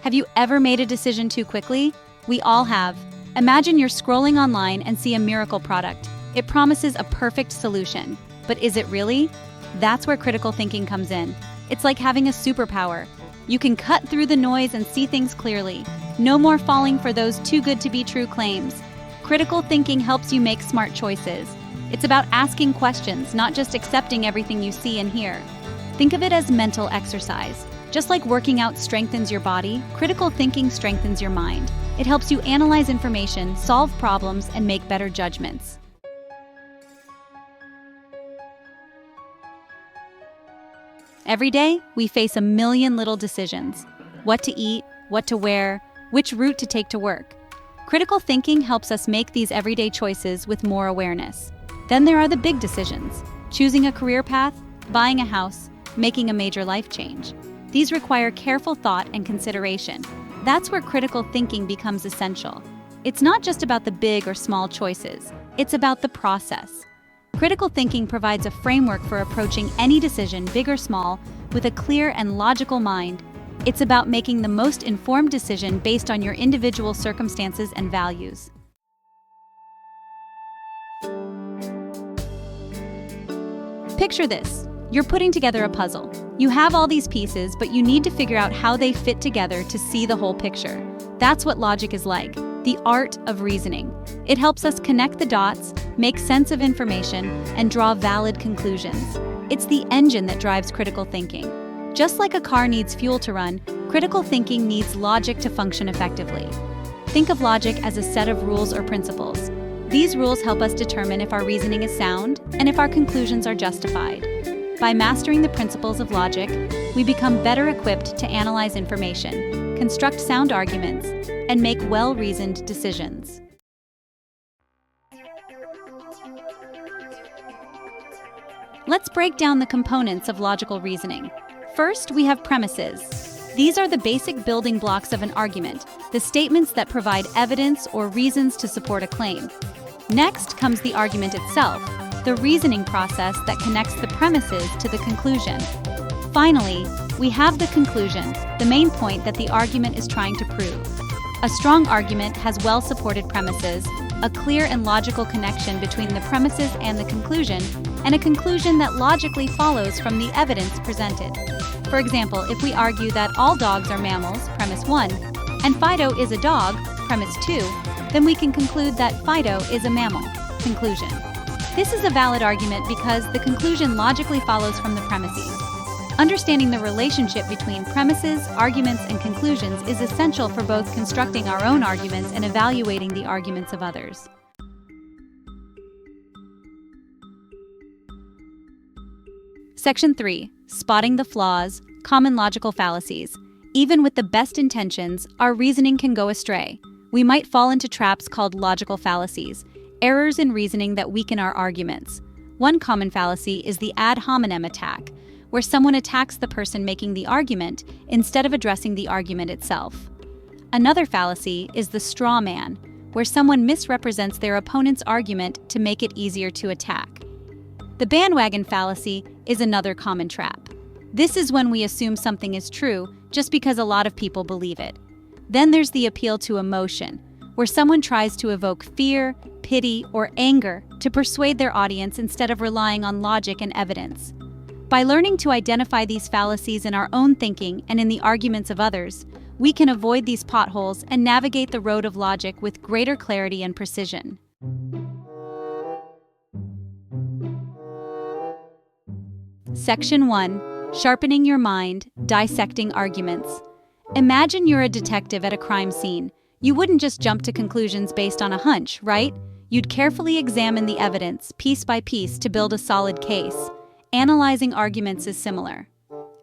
Have you ever made a decision too quickly? We all have. Imagine you're scrolling online and see a miracle product. It promises a perfect solution. But is it really? That's where critical thinking comes in. It's like having a superpower. You can cut through the noise and see things clearly. No more falling for those too good to be true claims. Critical thinking helps you make smart choices. It's about asking questions, not just accepting everything you see and hear. Think of it as mental exercise. Just like working out strengthens your body, critical thinking strengthens your mind. It helps you analyze information, solve problems, and make better judgments. Every day, we face a million little decisions. What to eat, what to wear, which route to take to work. Critical thinking helps us make these everyday choices with more awareness. Then there are the big decisions: choosing a career path, buying a house, making a major life change. These require careful thought and consideration. That's where critical thinking becomes essential. It's not just about the big or small choices, it's about the process. Critical thinking provides a framework for approaching any decision, big or small, with a clear and logical mind. It's about making the most informed decision based on your individual circumstances and values. Picture this. You're putting together a puzzle. You have all these pieces, but you need to figure out how they fit together to see the whole picture. That's what logic is like, the art of reasoning. It helps us connect the dots, make sense of information, and draw valid conclusions. It's the engine that drives critical thinking. Just like a car needs fuel to run, critical thinking needs logic to function effectively. Think of logic as a set of rules or principles. These rules help us determine if our reasoning is sound and if our conclusions are justified. By mastering the principles of logic, we become better equipped to analyze information, construct sound arguments, and make well-reasoned decisions. Let's break down the components of logical reasoning. First, we have premises. These are the basic building blocks of an argument, the statements that provide evidence or reasons to support a claim. Next comes the argument itself, the reasoning process that connects the premises to the conclusion. Finally, we have the conclusion, the main point that the argument is trying to prove. A strong argument has well-supported premises, a clear and logical connection between the premises and the conclusion, and a conclusion that logically follows from the evidence presented. For example, if we argue that all dogs are mammals, premise 1, and Fido is a dog, premise 2, then we can conclude that Fido is a mammal, conclusion. This is a valid argument because the conclusion logically follows from the premises. Understanding the relationship between premises, arguments, and conclusions is essential for both constructing our own arguments and evaluating the arguments of others. Section 3. Spotting the flaws, common logical fallacies. Even with the best intentions, our reasoning can go astray. We might fall into traps called logical fallacies, errors in reasoning that weaken our arguments. One common fallacy is the ad hominem attack, where someone attacks the person making the argument instead of addressing the argument itself. Another fallacy is the straw man, where someone misrepresents their opponent's argument to make it easier to attack. The bandwagon fallacy is another common trap. This is when we assume something is true just because a lot of people believe it. Then there's the appeal to emotion, where someone tries to evoke fear, pity, or anger to persuade their audience instead of relying on logic and evidence. By learning to identify these fallacies in our own thinking and in the arguments of others, we can avoid these potholes and navigate the road of logic with greater clarity and precision. Section 1. Sharpening your mind, dissecting arguments. Imagine you're a detective at a crime scene. You wouldn't just jump to conclusions based on a hunch, right? You'd carefully examine the evidence, piece by piece, to build a solid case. Analyzing arguments is similar.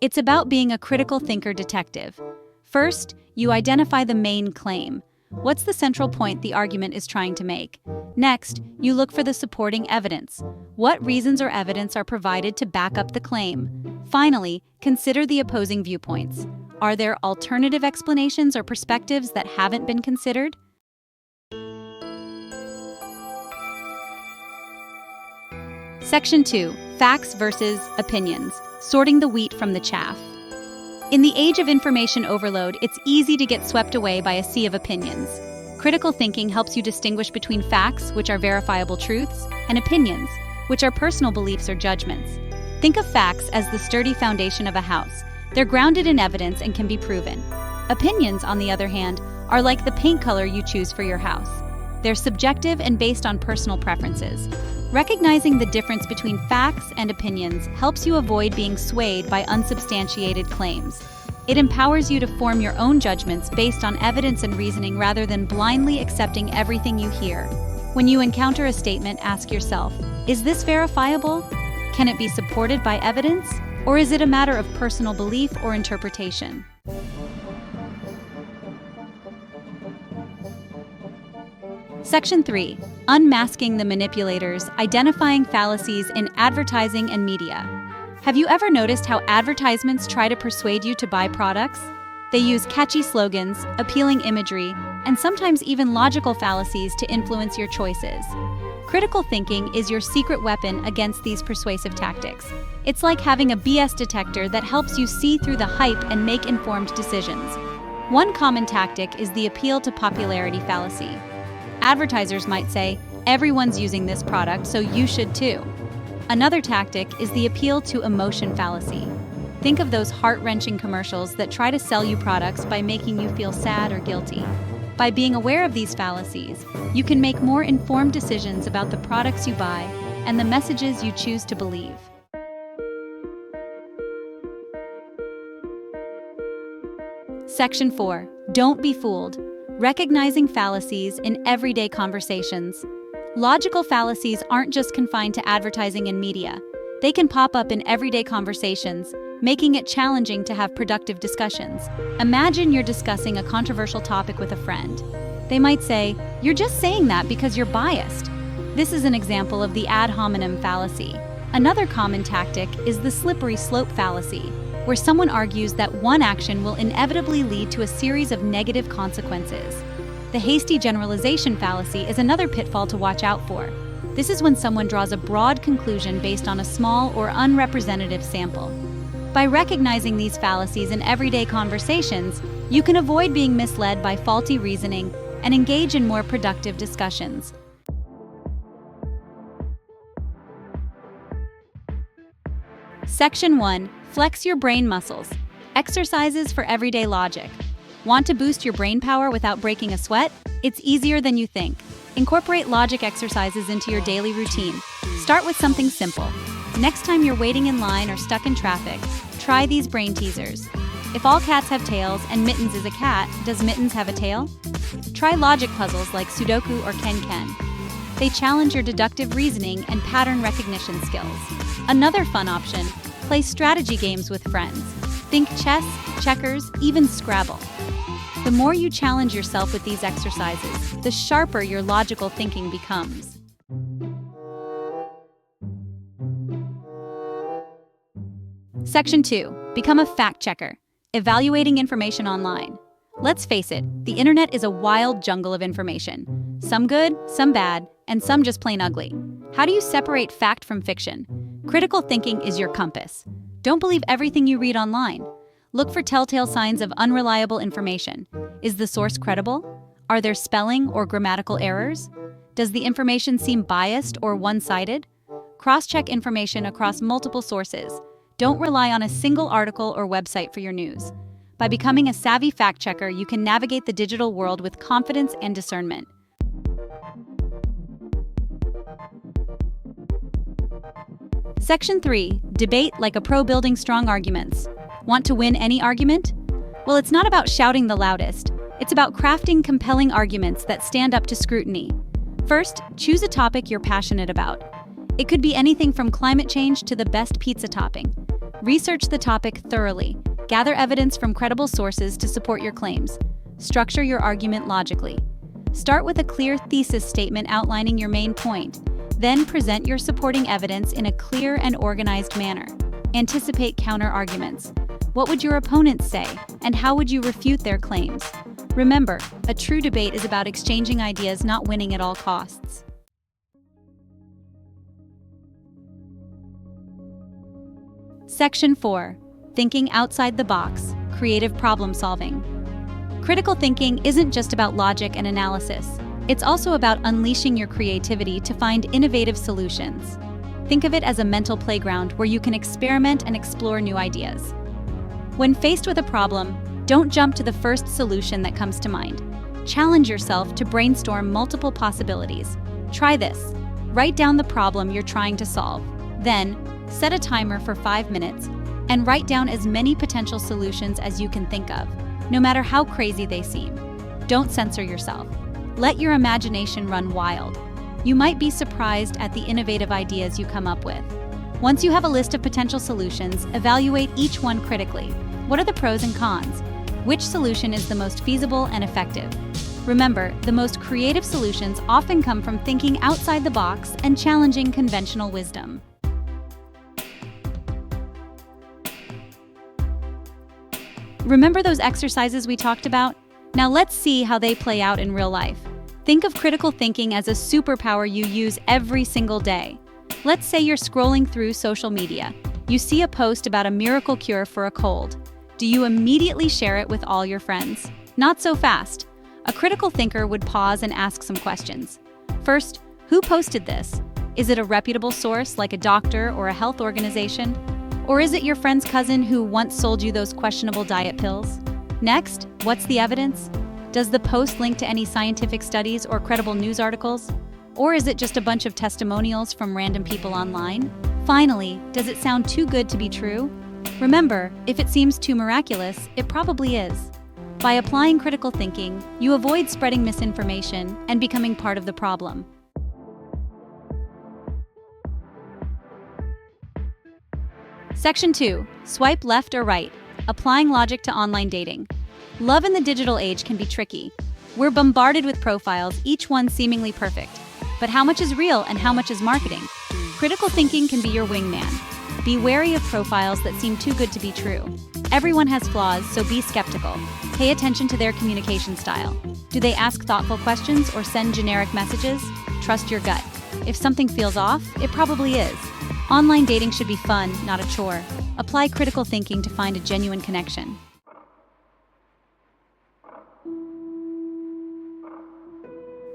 It's about being a critical thinker detective. First, you identify the main claim. What's the central point the argument is trying to make? Next, you look for the supporting evidence. What reasons or evidence are provided to back up the claim? Finally, consider the opposing viewpoints. Are there alternative explanations or perspectives that haven't been considered? Section 2. Facts versus opinions. Sorting the wheat from the chaff. In the age of information overload, it's easy to get swept away by a sea of opinions. Critical thinking helps you distinguish between facts, which are verifiable truths, and opinions, which are personal beliefs or judgments. Think of facts as the sturdy foundation of a house. They're grounded in evidence and can be proven. Opinions, on the other hand, are like the paint color you choose for your house. They're subjective and based on personal preferences. Recognizing the difference between facts and opinions helps you avoid being swayed by unsubstantiated claims. It empowers you to form your own judgments based on evidence and reasoning rather than blindly accepting everything you hear. When you encounter a statement, ask yourself, is this verifiable? Can it be supported by evidence? Or is it a matter of personal belief or interpretation? Section 3. Unmasking the manipulators, identifying fallacies in advertising and media. Have you ever noticed how advertisements try to persuade you to buy products? They use catchy slogans, appealing imagery, and sometimes even logical fallacies to influence your choices. Critical thinking is your secret weapon against these persuasive tactics. It's like having a BS detector that helps you see through the hype and make informed decisions. One common tactic is the appeal to popularity fallacy. Advertisers might say, everyone's using this product, so you should too. Another tactic is the appeal to emotion fallacy. Think of those heart-wrenching commercials that try to sell you products by making you feel sad or guilty. By being aware of these fallacies, you can make more informed decisions about the products you buy and the messages you choose to believe. Section 4. Don't be fooled. Recognizing fallacies in everyday conversations. Logical fallacies aren't just confined to advertising and media. They can pop up in everyday conversations, making it challenging to have productive discussions. Imagine you're discussing a controversial topic with a friend. They might say, "You're just saying that because you're biased." This is an example of the ad hominem fallacy. Another common tactic is the slippery slope fallacy, where someone argues that one action will inevitably lead to a series of negative consequences. The hasty generalization fallacy is another pitfall to watch out for. This is when someone draws a broad conclusion based on a small or unrepresentative sample. By recognizing these fallacies in everyday conversations, you can avoid being misled by faulty reasoning and engage in more productive discussions. Section 1. Flex your brain muscles. Exercises for everyday logic. Want to boost your brain power without breaking a sweat? It's easier than you think. Incorporate logic exercises into your daily routine. Start with something simple. Next time you're waiting in line or stuck in traffic, try these brain teasers. If all cats have tails and Mittens is a cat, does Mittens have a tail? Try logic puzzles like Sudoku or Ken. They challenge your deductive reasoning and pattern recognition skills. Another fun option, play strategy games with friends. Think chess, checkers, even Scrabble. The more you challenge yourself with these exercises, the sharper your logical thinking becomes. Section 2. Become a fact checker. Evaluating information online. Let's face it, the internet is a wild jungle of information. Some good, some bad, and some just plain ugly. How do you separate fact from fiction? Critical thinking is your compass. Don't believe everything you read online. Look for telltale signs of unreliable information. Is the source credible? Are there spelling or grammatical errors? Does the information seem biased or one-sided? Cross-check information across multiple sources. Don't rely on a single article or website for your news. By becoming a savvy fact-checker, you can navigate the digital world with confidence and discernment. Section 3. Debate like a pro building strong arguments. Want to win any argument? Well, it's not about shouting the loudest. It's about crafting compelling arguments that stand up to scrutiny. First, choose a topic you're passionate about. It could be anything from climate change to the best pizza topping. Research the topic thoroughly. Gather evidence from credible sources to support your claims. Structure your argument logically. Start with a clear thesis statement outlining your main point. Then present your supporting evidence in a clear and organized manner. Anticipate counter-arguments. What would your opponents say, and how would you refute their claims? Remember, a true debate is about exchanging ideas, not winning at all costs. Section 4. Thinking outside the box. creative problem solving. Critical thinking isn't just about logic and analysis. It's also about unleashing your creativity to find innovative solutions. Think of it as a mental playground where you can experiment and explore new ideas. When faced with a problem, don't jump to the first solution that comes to mind. Challenge yourself to brainstorm multiple possibilities. Try this. Write down the problem you're trying to solve. Then, set a timer for 5 minutes and write down as many potential solutions as you can think of, no matter how crazy they seem. Don't censor yourself. Let your imagination run wild. You might be surprised at the innovative ideas you come up with. Once you have a list of potential solutions, evaluate each one critically. What are the pros and cons? Which solution is the most feasible and effective? Remember, the most creative solutions often come from thinking outside the box and challenging conventional wisdom. Remember those exercises we talked about? Now let's see how they play out in real life. Think of critical thinking as a superpower you use every single day. Let's say you're scrolling through social media. You see a post about a miracle cure for a cold. Do you immediately share it with all your friends? Not so fast. A critical thinker would pause and ask some questions. First, who posted this? Is it a reputable source like a doctor or a health organization? Or is it your friend's cousin who once sold you those questionable diet pills? Next, what's the evidence? Does the post link to any scientific studies or credible news articles? Or is it just a bunch of testimonials from random people online? Finally, does it sound too good to be true? Remember, if it seems too miraculous, it probably is. By applying critical thinking, you avoid spreading misinformation and becoming part of the problem. Section 2. Swipe left or right. Applying logic to online dating. Love in the digital age can be tricky. We're bombarded with profiles, each one seemingly perfect. But how much is real and how much is marketing? Critical thinking can be your wingman. Be wary of profiles that seem too good to be true. Everyone has flaws, so be skeptical. Pay attention to their communication style. Do they ask thoughtful questions or send generic messages? Trust your gut. If something feels off, it probably is. Online dating should be fun, not a chore. Apply critical thinking to find a genuine connection.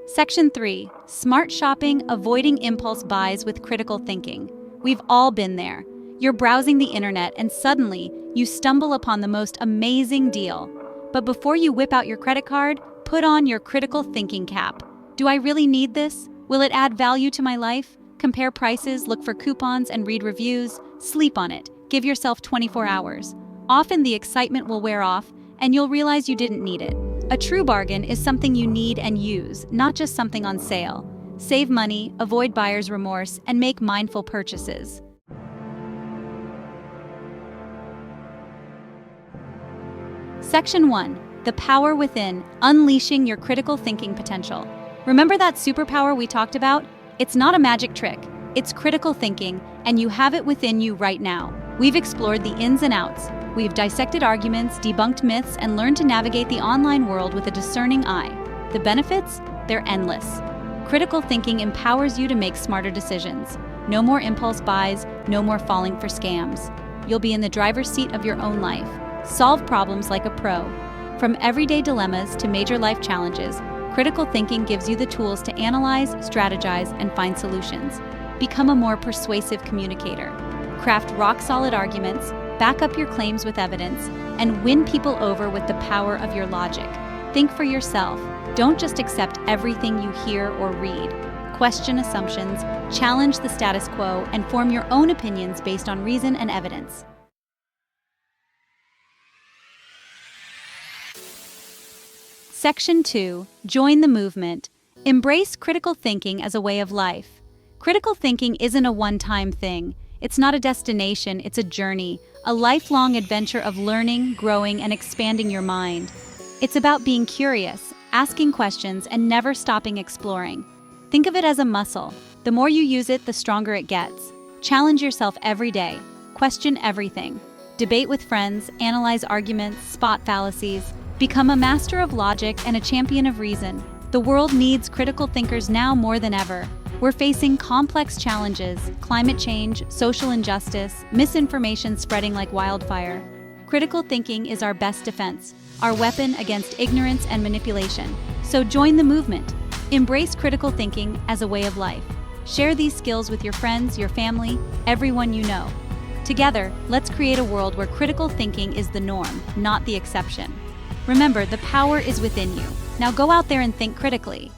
Section 3. Smart shopping, avoiding impulse buys with critical thinking. We've all been there. You're browsing the internet and suddenly you stumble upon the most amazing deal. But before you whip out your credit card, put on your critical thinking cap. Do I really need this? Will it add value to my life? Compare prices, look for coupons, and read reviews. Sleep on it. Give yourself 24 hours. Often the excitement will wear off and you'll realize you didn't need it. A true bargain is something you need and use, not just something on sale. Save money, avoid buyer's remorse, and make mindful purchases. Section 1. The power within, unleashing your critical thinking potential. Remember that superpower we talked about? It's not a magic trick. It's critical thinking, and you have it within you right now. We've explored the ins and outs. We've dissected arguments, debunked myths, and learned to navigate the online world with a discerning eye. The benefits? They're endless. Critical thinking empowers you to make smarter decisions. No more impulse buys, no more falling for scams. You'll be in the driver's seat of your own life. Solve problems like a pro. From everyday dilemmas to major life challenges, critical thinking gives you the tools to analyze, strategize, and find solutions. Become a more persuasive communicator. Craft rock-solid arguments, back up your claims with evidence, and win people over with the power of your logic. Think for yourself. Don't just accept everything you hear or read. Question assumptions, challenge the status quo, and form your own opinions based on reason and evidence. Section 2. Join the movement. Embrace critical thinking as a way of life. Critical thinking isn't a one-time thing. It's not a destination, it's a journey, a lifelong adventure of learning, growing, and expanding your mind. It's about being curious, asking questions, and never stopping exploring. Think of it as a muscle. The more you use it, the stronger it gets. Challenge yourself every day. Question everything. Debate with friends, analyze arguments, spot fallacies. Become a master of logic and a champion of reason. The world needs critical thinkers now more than ever. We're facing complex challenges: climate change, social injustice, misinformation spreading like wildfire. Critical thinking is our best defense, our weapon against ignorance and manipulation. So join the movement. Embrace critical thinking as a way of life. Share these skills with your friends, your family, everyone you know. Together, let's create a world where critical thinking is the norm, not the exception. Remember, the power is within you. Now go out there and think critically.